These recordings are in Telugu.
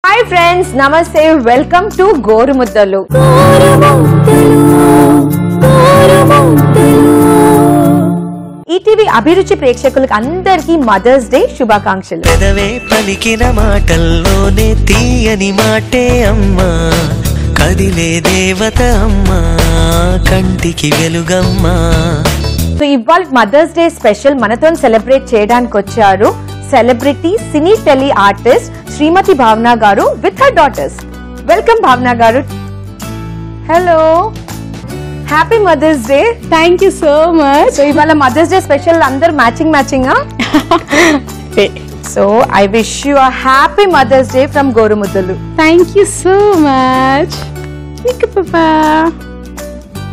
Hi friends, Namaste. Welcome to Goru Muddalu. ETV అభిరుచి ప్రేక్షకులకు అందరికీ మదర్స్ డే శుభాకాంక్షలు. పెదవే పలికిన మాటల్లోనే తీయని మాటే అమ్మా, కదిలే దేవత అమ్మా, కంటికి వెలుగమ్మా. సో ఇవాళ మదర్స్ డే స్పెషల్ మనతో సెలబ్రేట్ చేయడానికి వచ్చారు celebrity cine tele artist Srimathi Bhavana గారు with her daughters. Welcome Bhavana గారు. Hello, happy mother's day. Thank you so much. So ఇవాళ మదర్స్ డే స్పెషల్ అందరు matching so I wish you a happy mother's day from Goru Muddalu. Thank you so much పాపా.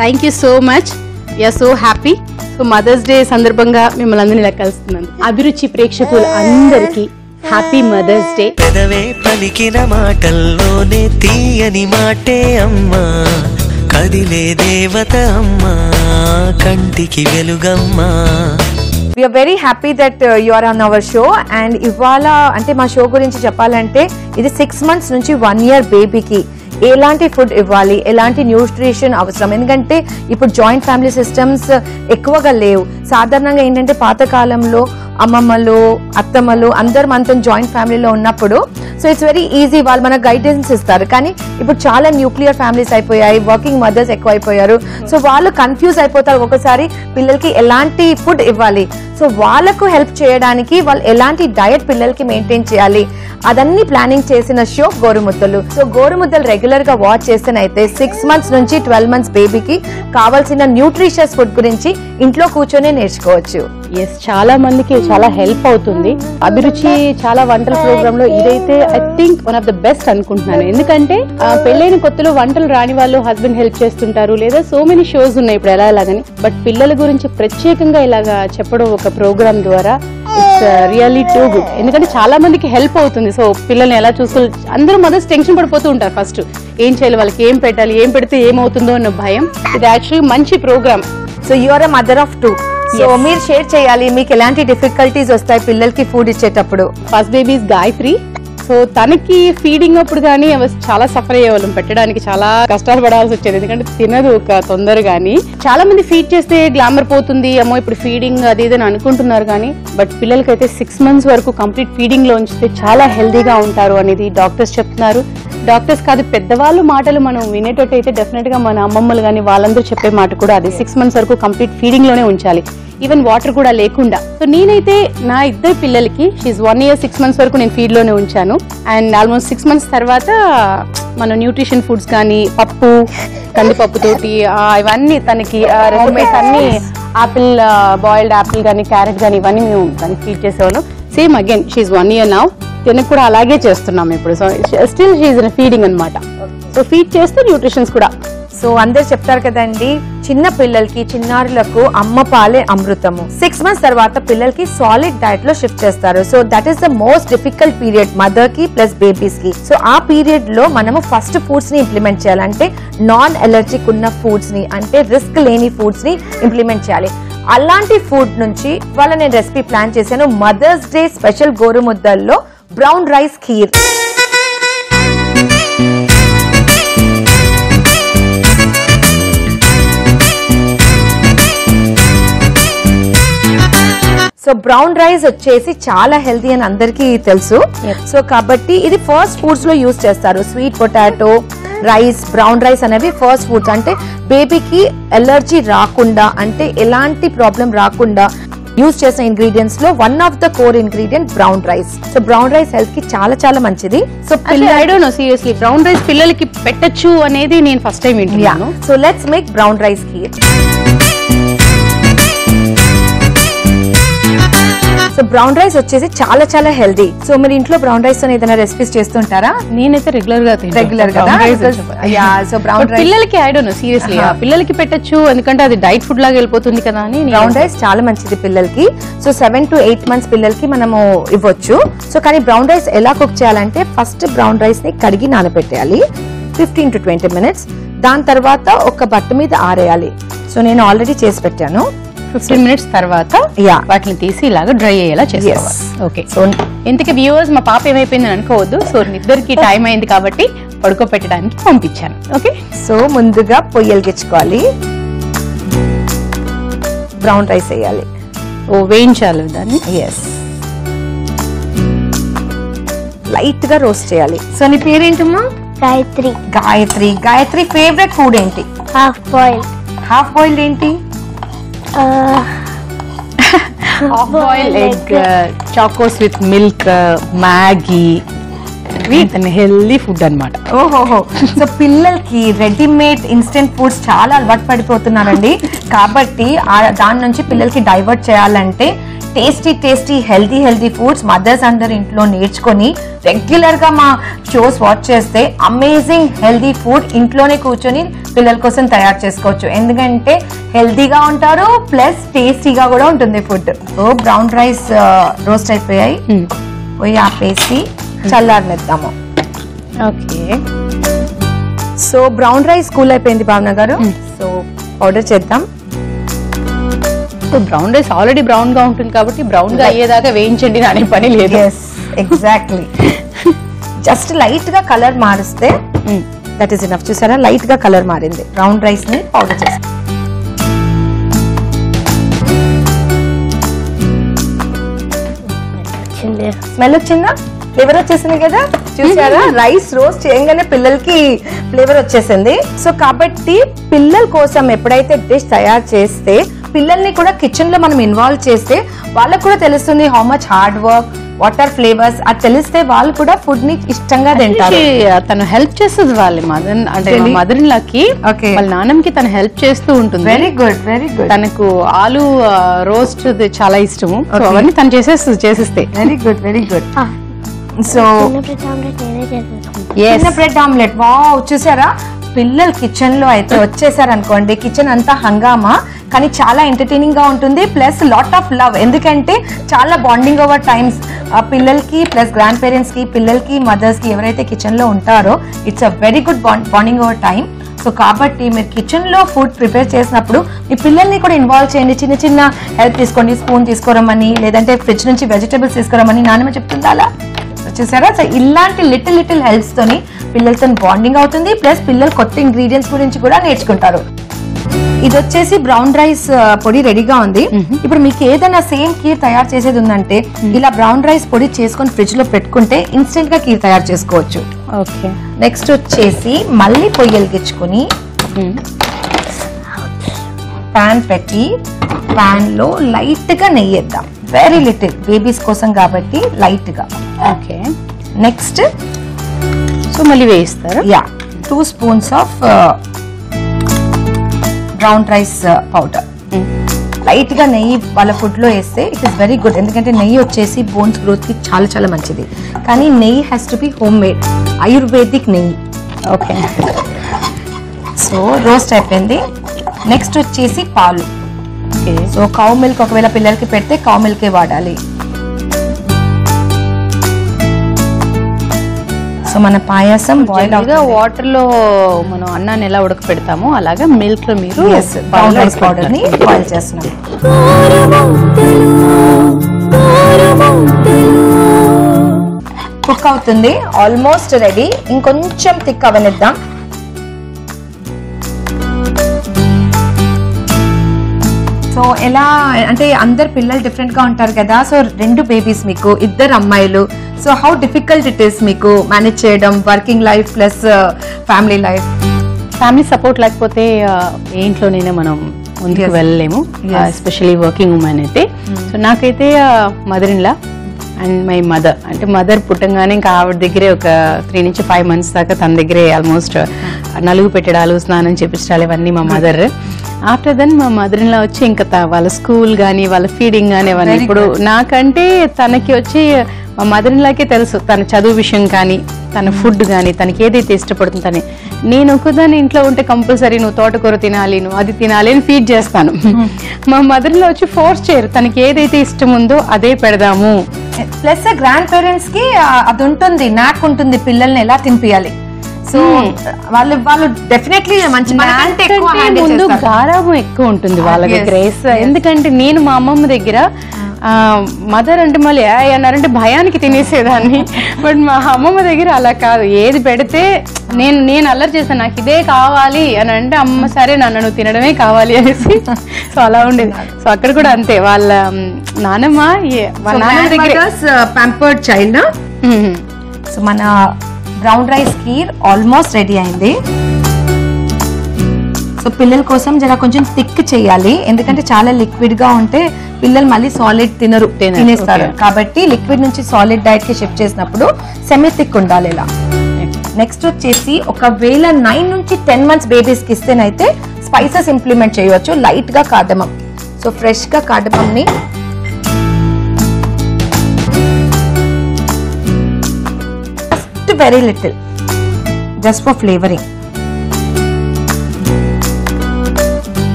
Thank you so much. We are so happy. So mother's day సందర్భంగా మిమ్మల్ని అందరినీ ఇలా కలుస్తున్నాను. అభిరుచి ప్రేక్షకులు అందరికీ హ్యాపీ మదర్స్ డే. పెదవే పలికిన మాటల్లోనే తీయని మాటే అమ్మా, కదిలే దేవత అమ్మా, కంటికి వెలుగమ్మా. We are very happy that you are on our show and ఇవాళ అంటే మా షో గురించి చెప్పాలంటే ఇది 6 months నుంచి 1 year బేబీకి ఎలాంటి ఫుడ్ ఇవ్వాలి, ఎలాంటి న్యూట్రిషన్ అవసరం. ఎందుకంటే ఇప్పుడు జాయింట్ ఫ్యామిలీ సిస్టమ్స్ ఎక్కువగా లేవు. సాధారణంగా ఏంటంటే పాతకాలంలో అమ్మమ్మలు అత్తమ్మలు అందరు మనతో జాయింట్ ఫ్యామిలీలో ఉన్నప్పుడు సో ఇట్స్ వెరీ ఈజీ, వాళ్ళు మనకు గైడెన్స్ ఇస్తారు. కానీ ఇప్పుడు చాలా న్యూక్లియర్ ఫ్యామిలీస్ అయిపోయాయి, వర్కింగ్ మదర్స్ ఎక్కువ అయిపోయారు. సో వాళ్ళు కన్ఫ్యూజ్ అయిపోతారు ఒకసారి పిల్లలకి ఎలాంటి ఫుడ్ ఇవ్వాలి. సో వాళ్ళకు హెల్ప్ చేయడానికి వాళ్ళు ఎలాంటి డయట్ పిల్లలకి మెయింటైన్ చేయాలి అదన్నీ ప్లానింగ్ చేసిన షో గోరుముద్దలు. సో గోరుముద్దలు రెగ్యులర్ గా వాచ్ చేస్తేనైతే 6 months నుంచి 12 months బేబీకి కావాల్సిన న్యూట్రిషియస్ ఫుడ్ గురించి ఇంట్లో కూర్చొని నేర్చుకోవచ్చు. ఎస్, చాలా మందికి చాలా హెల్ప్ అవుతుంది. అభిరుచి చాలా వంటల ప్రోగ్రామ్ లో ఇదైతే I think one of the best అనుకుంటున్నాను. ఎందుకంటే పెళ్ళైన కొత్తలో వంటలు రాని వాళ్ళు హస్బెండ్ హెల్ప్ చేస్తుంటారు, లేదా సో మెనీ షోస్ ఉన్నాయి ఇప్పుడు ఎలాగని. బట్ పిల్లల గురించి ప్రత్యేకంగా ఇలాగా చెప్పడం ఒక ప్రోగ్రామ్ ద్వారా ఇట్స్ రియల్లీ టూ గుడ్. ఎందుకంటే చాలా మందికి హెల్ప్ అవుతుంది. సో పిల్లల్ని ఎలా చూసుకోవాలి, అందరూ మదర్స్ టెన్షన్ పడిపోతూ ఉంటారు. ఫస్ట్ ఏం చేయాలి, వాళ్ళకి ఏం పెట్టాలి, ఏం పెడితే ఏమవుతుందో అన్న భయం. ఇది యాక్చువల్లీ మంచి programme. So you are a mother of 2. So మీరు షేర్ చేయాలి మీకు ఎలాంటి డిఫికల్టీస్ వస్తాయి పిల్లలకి ఫుడ్ ఇచ్చేటప్పుడు. First baby is Gayathri. So తనకి ఫీడింగ్ అప్పుడు కానీ చాలా సఫర్ అయ్యేవాళ్ళం, పెట్టడానికి చాలా కష్టాలు పడాల్సి వచ్చేది. ఎందుకంటే తినదు ఒక తొందరగాని. చాలా మంది ఫీడ్ చేస్తే గ్లామర్ పోతుంది, అమ్మో ఇప్పుడు ఫీడింగ్ అది ఇదని అనుకుంటున్నారు. కానీ బట్ పిల్లలకైతే 6 months వరకు కంప్లీట్ ఫీడింగ్ లో ఉంచితే చాలా హెల్దీగా ఉంటారు అనేది డాక్టర్స్ చెప్తున్నారు. డాక్టర్స్ కాదు, పెద్దవాళ్ళు మాటలు మనం వినేటట్టు అయితే డెఫినెట్ గా మన అమ్మమ్మలు కానీ వాళ్ళందరూ చెప్పే మాట కూడా అది 6 months వరకు కంప్లీట్ ఫీడింగ్ లోనే ఉంచాలి, ఈవెన్ వాటర్ కూడా లేకుండా. సో నేనైతే నా ఇద్దరు పిల్లలకి షీఈ్ 1 year 6 months వరకు నేను ఫీడ్ లోనే ఉంచాను. అండ్ ఆల్మోస్ట్ 6 months తర్వాత మన న్యూట్రిషన్ ఫుడ్స్ కానీ పప్పు, కందిపప్పుతోటి ఇవన్నీ తనకి రెసిపీస్ అన్ని ఆపిల్, బాయిల్డ్ ఆపిల్ కానీ క్యారెట్ కానీ ఇవన్నీ మేము తనకి ఫీడ్ చేసేవాళ్ళం. Same again she 1 year now. తినకు కూడా అలాగే చేస్తున్నాం ఇప్పుడు. So still she in feeding అనమాట. సో ఫీడ్ చేస్తూ న్యూట్రిషన్స్ కూడా. సో అందరు చెప్తారు కదండి, చిన్న పిల్లలకి చిన్నారులకు అమ్మ పాలే అమృతము. 6 months తర్వాత పిల్లలకి సాలిడ్ డైట్ లో షిఫ్ట్ చేస్తారు. So that is the most difficult period mother కి ప్లస్ బేబీస్ కి. సో ఆ పీరియడ్ లో మనము ఫస్ట్ ఫుడ్స్ ని ఇంప్లిమెంట్ చేయాలి. అంటే నాన్ ఎలర్జిక్ ఉన్న ఫుడ్స్ ని, అంటే రిస్క్ లేని ఫుడ్స్ ని ఇంప్లిమెంట్ చేయాలి. అలాంటి ఫుడ్ నుంచి వాళ్ళ నేను రెసిపీ ప్లాన్ చేశాను. మదర్స్ డే స్పెషల్ గోరుముద్దల్లో brown rice kheer. So brown rice వచ్చేసి చాలా హెల్తీ అని అందరికీ తెలుసు. సో కాబట్టి ఇది ఫస్ట్ ఫుడ్స్ లో యూజ్ చేస్తారు. Sweet potato, rice, brown rice అనేవి ఫస్ట్ ఫుడ్స్. అంటే బేబీకి ఎలర్జీ రాకుండా, అంటే ఎలాంటి ప్రాబ్లం రాకుండా యూజ్ చేసిన ఇంగ్రీడియంట్స్ లో one of the core ingredient brown rice. So brown rice health కి చాలా చాలా మంచిది. So I don't know seriously brown rice పిల్లలకి పెట్టచ్చు అనేది నేను ఫస్ట్ టైం వింటున్నాను. So let's make brown rice kheer. So brown rice వచ్చేసి చాలా చాలా హెల్దీ. సో మీరు ఇంట్లో బ్రౌన్ రైస్ తో ఏదైనా రెసిపీస్ చేస్తుంటారా? నేనైతే రెగ్యులర్ గా సో బ్రౌన్ రైస్ పిల్లలకి ఐ డోంట్ నో సీరియస్లీ పిల్లలకి పెట్టచ్చు, ఎందుకంటే అది డైట్ ఫుడ్ లాగా వెళ్ళిపోతుంది కదా అని. బ్రౌన్ రైస్ చాలా మంచిది పిల్లలకి. సో 7 to 8 months పిల్లలకి మనము ఇవ్వచ్చు. సో కానీ బ్రౌన్ రైస్ ఎలా కుక్ చేయాలంటే ఫస్ట్ బ్రౌన్ రైస్ ని కడిగి నానబెట్టేయాలి 15 to 20 minutes. దాని తర్వాత ఒక బట్ట మీద ఆరేయాలి. సో నేను ఆల్రెడీ చేసి పెట్టాను. 15 minutes తర్వాత వాటిని తీసి ఇలాగా డ్రై అయ్యేలా చేసుకోవాలి. ఓకే, సో ఇంతకీ వ్యూవర్స్ మా పాప ఏమైపోయిందని అనుకోవద్దు. సో ఇద్దరికి టైం అయింది కాబట్టి పడుకోబెట్టడానికి పంపించాను. ఓకే, సో ముందుగా పొయ్యలిగించుకోవాలి, బ్రౌన్ రైస్ వేయాలి. వేయించాలి దాన్ని. ఎస్, లైట్ గా రోస్ట్ చేయాలి. సో నీ పేరేంటమ్మా? గాయత్రి. గాయత్రి. గాయత్రి ఫేవరెట్ ఫుడ్ ఏంటి? Half boil. హాఫ్ బాయిల్డ్ ఏంటి? Half boil egg, Chocos with milk, Maggi, healthy food అన్నమాట. ఓహోహో, సో పిల్లలకి రెడీమేడ్ ఇన్స్టెంట్ ఫుడ్స్ చాలా అలవాటు పడిపోతున్నారండి. కాబట్టి దాని నుంచి పిల్లలకి డైవర్ట్ చేయాలంటే tasty tasty healthy foods mothers అందరు ఇంట్లో నేర్చుకొని రెగ్యులర్ గా మా షోస్ వాచ్ చేస్తే అమేజింగ్ హెల్దీ ఫుడ్ ఇంట్లోనే కూర్చొని పిల్లల కోసం తయారు చేసుకోవచ్చు. ఎందుకంటే హెల్దీగా ఉంటారు ప్లస్ టేస్టీగా కూడా ఉంటుంది food. So brown rice roast అయిపోయాయి, పోయి ఆపేసి చల్లారనిద్దాము. Okay, so brown rice cool అయిపోయింది భావన గారు. సో ఆర్డర్ చేద్దాం. So brown rice already brown గా ఉంటుంది కాబట్టి బ్రౌన్ గా అయ్యేదాకా వేయించండి అనే పని లేదు. ఎగ్జాక్ట్లీ, జస్ట్ లైట్ గా కలర్ మారిస్తే దట్ ఈస్ ఇనఫ్. చూసారా, లైట్ గా కలర్ మారింది. బ్రౌన్ రైస్ ని పౌడర్ చేస్తాం. స్మెల్ వచ్చిందా? ఫ్లేవర్ వచ్చేసింది కదా, చూసారా? రైస్ రోస్ట్ చేయగానే పిల్లలకి ఫ్లేవర్ వచ్చేసింది. సో కాబట్టి పిల్లల కోసం ఎప్పుడైతే డిష్ తయారు చేస్తే పిల్లల్ని కూడా కిచెన్ లో మనం ఇన్వాల్వ్ చేస్తే వాళ్ళకు కూడా తెలుస్తుంది how much hard work, what are flavours. అది తెలిస్తే వాళ్ళు కూడా ఫుడ్ ని ఇష్టంగా తింటారు. తను హెల్ప్ చేస్తుంది వాళ్ళ మదర్, అంటే మదర్ ఇన్ లాకి వాళ్ళ నాన్నకి తను హెల్ప్ చేస్తూ ఉంటుంది. Very good, very good. తనకు ఆలు రోస్ట్ చాలా ఇష్టము, అవన్నీ తను చేసేస్తే. Very good, very good. So చిన్న బ్రెడ్ ఆమ్లెట్, వావ్, చూసారా? పిల్లలు కిచెన్ లో అయితే వచ్చేసారు అనుకోండి, కిచెన్ అంతా హంగామా కానీ చాలా ఎంటర్టైనింగ్ గా ఉంటుంది. ప్లస్ లాట్ ఆఫ్ లవ్, ఎందుకంటే చాలా బాండింగ్ ఓవర్ టైమ్స్ పిల్లలకి ప్లస్ గ్రాండ్ పేరెంట్స్ కి, పిల్లలకి, మదర్స్ కి ఎవరైతే కిచెన్ లో ఉంటారో it's a very good bonding over time. So కాబట్టి మీరు కిచెన్ లో ఫుడ్ ప్రిపేర్ చేసినప్పుడు మీ పిల్లల్ని కూడా ఇన్వాల్వ్ చేయండి. చిన్న చిన్న హెల్ప్ తీసుకోండి, స్పూన్ తీసుకోరమని, లేదంటే ఫ్రిడ్జ్ నుంచి వెజిటబుల్స్ తీసుకోరమని నాన్నమ్మ చెప్తుందా అలా. చూసారా? సో ఇలాంటి లిటిల్ హెల్ప్స్ తోని పిల్లలతో బాండింగ్ అవుతుంది. ప్లస్ పిల్లలు కొత్త ఇంగ్రీడియంట్స్ గురించి కూడా నేర్చుకుంటారు. ఇది వచ్చేసి బ్రౌన్ రైస్ పొడి రెడీగా ఉంది. ఇప్పుడు మీకు ఏదైనా సేమ్ కీర్ తయారు చేసేది ఉందంటే ఇలా బ్రౌన్ రైస్ పొడి చేసుకొని ఫ్రిడ్జ్ లో పెట్టుకుంటే ఇన్స్టెంట్ గా కీర్ తయారు చేసుకోవచ్చు. ఓకే, నెక్స్ట్ వచ్చేసి మళ్ళీ పొయ్యి వెలిగించుకుని పాన్ పెట్టి పాన్ లో లైట్ గా నెయ్యి వేద్దాం. వెరీ లిటిల్, బేబీస్ కోసం కాబట్టి లైట్ గా. ఓకే, నెక్స్ట్ సో మళ్ళీ వేయిస్తారు. 2 spoons of brown rice powder. Light గా నెయ్యి వాళ్ళ ఫుడ్ లో వేస్తే ఇట్ ఇస్ వెరీ గుడ్. ఎందుకంటే నెయ్యి వచ్చేసి బోన్స్ గ్రోత్ కి చాలా చాలా మంచిది. కానీ నెయ్యి has to be home made, ayurvedic నెయ్యి. ఓకే, సో రోస్ట్ అయిపోయింది. నెక్స్ట్ వచ్చేసి పాలు. సో కౌ మిల్క్ ఒకవేళ పిల్లలకి పెడితే కౌ మిల్కే వాడాలి. సో మన పాయసం బాయిల్ వాటర్ లో మనం అన్నాన్ని ఎలా ఉడకపెడతామో అలాగా మిల్క్ లో మీరు బ్రౌన్ రైస్ పౌడర్ ని బాయిల్ చేస్తున్నాం. కుక్ అవుతుంది, ఆల్మోస్ట్ రెడీ. ఇంకొంచెం థిక్ అవనిద్దాం. సో ఎలా అంటే అందరు పిల్లలు డిఫరెంట్ గా ఉంటారు కదా. సో 2 బేబీస్, మీకు 2 అమ్మాయిలు. So how difficult it is మీకు మేనేజ్ చేయడం working life plus family life? Family support లేకపోతే ఏ ఇంట్లోనైనా మనం ముందుకు వెళ్ళలేము, ఎస్పెషల్లీ వర్కింగ్ ఉమెన్ అయితే. సో నాకైతే mother in law and my mother, అంటే మదర్ పుట్టంగానే ఇంకా ఆవిడ దగ్గరే ఒక 3 నుంచి 5 months దాకా తన దగ్గరే ఆల్మోస్ట్ నలుగు పెట్టడాలు, స్నానం చేపించడాలు ఇవన్నీ మా మదర్. ఆఫ్టర్ దెన్ మా మదర్ ఇన్ లా వచ్చి ఇంకా వాళ్ళ స్కూల్ కానీ వాళ్ళ ఫీడింగ్ కానీ అవన్నీ. ఇప్పుడు నాకంటే తనకి వచ్చి మా మదర్ ఇన్ లాకే తెలుసు తన చదువు విషయం కానీ తన ఫుడ్ కానీ తనకి ఏదైతే ఇష్టపడుతుందని. నేను ఒక్కదాన్ని ఇంట్లో ఉంటే కంపల్సరీ నువ్వు తోటకూర తినాలి, నువ్వు అది తినాలి అని ఫీడ్ చేస్తాను. మా మదర్ ఇన్ లా వచ్చి ఫోర్స్ చేయరు, తనకి ఏదైతే ఇష్టం ఉందో అదే పెడదాము. ప్లస్ గ్రాండ్ పేరెంట్స్ కి అది ఉంటుంది, నాకు ఉంటుంది పిల్లల్ని ఎలా తినిపియాలి. సో వాళ్ళు డెఫినెట్లీ మంచి మనకంటే ఎక్కువ హ్యాండిల్ ముందు చేస్తారు. గారాబం ఎక్కువ ఉంటుంది వాళ్ళ దగ్గర. ఎందుకంటే నేను మా అమ్మమ్మ దగ్గర మదర్ అంటే మళ్ళీ అన్నారంటే భయానికి తినేసేదాన్ని. బట్ మా అమ్మమ్మ దగ్గర అలా కాదు, ఏది పెడితే నేను అల్లరి చేస్తాను, నాకు ఇదే కావాలి అని అంటే అమ్మ సరే నన్ను తినడమే కావాలి అనేసి. సో అలా ఉండేది. సో అక్కడ కూడా అంతే, వాళ్ళ నానమ్మ ప్యాంపర్డ్ చైల్డ్. సో మన brown rice kheer almost ready అయింది. సో పిల్లల కోసం జర కొంచెం థిక్ చేయాలి, ఎందుకంటే చాలా లిక్విడ్ గా ఉంటే పిల్లలు మళ్ళీ సాలిడ్ తినేస్తారు. కాబట్టి లిక్విడ్ నుంచి సాలిడ్ డైట్ కి షిఫ్ట్ చేసినప్పుడు సెమీ థిక్ ఉండాలి ఇలా. నెక్స్ట్ వచ్చేసి ఒకవేళ 9 నుంచి 10 months బేబీస్ కి ఇస్తేనైతే స్పైసెస్ ఇంప్లిమెంట్ చేయవచ్చు. లైట్ గా కార్డమమ్, సో ఫ్రెష్ గా కార్డమమ్ ని just very little, just for flavouring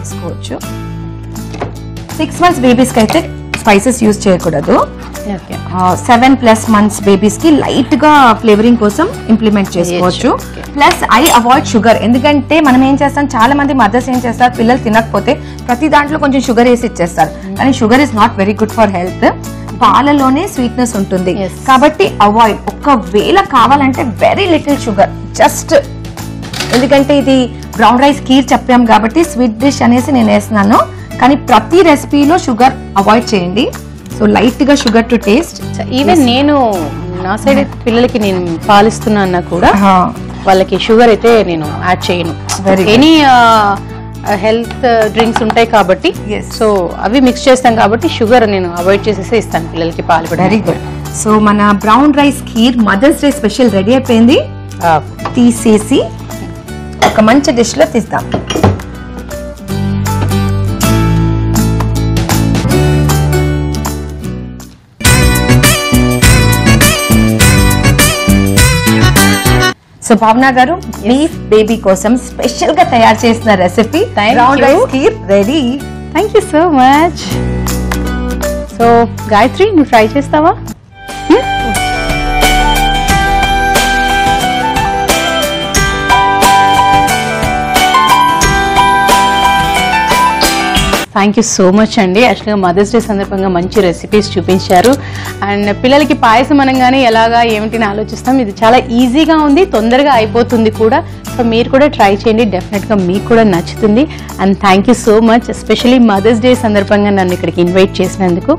తీసుకోవచ్చు. 6 months బేబీస్ కి అయితే స్పైసెస్ యూజ్ చేయకూడదు. 7+ months బేబీస్ కి లైట్ గా ఫ్లేవరింగ్ కోసం ఇంప్లిమెంట్ చేసుకోవచ్చు. ప్లస్ ఐ అవాయిడ్ షుగర్, ఎందుకంటే మనం ఏం చేస్తాం, చాలా మంది మదర్స్ ఏం చేస్తారు, పిల్లలు తినకపోతే ప్రతి దాంట్లో కొంచెం షుగర్ వేసి ఇచ్చేస్తారు. కానీ sugar is not very good for health. పాలలోనే స్వీట్నెస్ ఉంటుంది కాబట్టి అవాయిడ్. ఒకవేళ కావాలంటే వెరీ లిటిల్ షుగర్, జస్ట్ ఎందుకంటే ఇది బ్రౌన్ రైస్ కీర్ చెప్పాం కాబట్టి స్వీట్ డిష్ అనేసి నేను వేస్తున్నాను. కానీ ప్రతి రెసిపీలో షుగర్ అవాయిడ్ చేయండి. సో లైట్ గా షుగర్ టు టేస్ట్. ఈవెన్ నేను నా సైడ్ పిల్లలకి నేను పాలిస్తున్నా కూడా వాళ్ళకి షుగర్ అయితే నేను యాడ్ చేయను. ఎనీ హెల్త్ డ్రింక్స్ ఉంటాయి కాబట్టి, సో అవి మిక్స్ చేస్తాం కాబట్టి షుగర్ నేను అవాయిడ్ చేసేసి ఇస్తాను పిల్లలకి పాలు కూడా. Very good. సో మన brown rice kheer mother's day special ready అయిపోయింది. తీసేసి ఒక మంచి డిష్ లో తీస్తాం. సో భావన గారు, మీ బేబీ కోసం స్పెషల్ గా తయారు చేసిన recipe brown rice kheer ready. Thank you so much. So Gayathri, నువ్వు ట్రై చేస్తావా? థ్యాంక్ యూ సో మచ్ అండి. యాక్చువల్గా మదర్స్ డే సందర్భంగా మంచి రెసిపీస్ చూపించారు. అండ్ పిల్లలకి పాయసం అనగానే ఎలాగా ఏమిటిని ఆలోచిస్తాం. ఇది చాలా ఈజీగా ఉంది, తొందరగా అయిపోతుంది కూడా. సో మీరు కూడా ట్రై చేయండి, డెఫినెట్గా మీకు కూడా నచ్చుతుంది. And thank you so much, especially mother's day సందర్భంగా నన్ను ఇక్కడికి ఇన్వైట్ చేసినందుకు.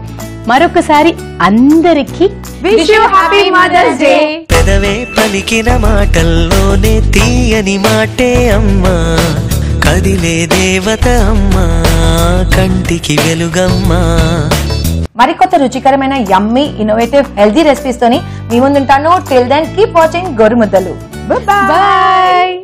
మరొకసారి అందరికీ wish you happy mother's day. పెదవే పలికిన మాటల్లోనే తీయని మాటే అమ్మా, కదిలే దేవత అమ్మా, కంటికి వెలుగమ్మా. మరికొత్త రుచికరమైన యమ్మీ ఇన్నోవేటివ్ హెల్దీ రెసిపీస్ తోని మీ ముందుంటాను. Till then keep watching Gorumuddalu. By.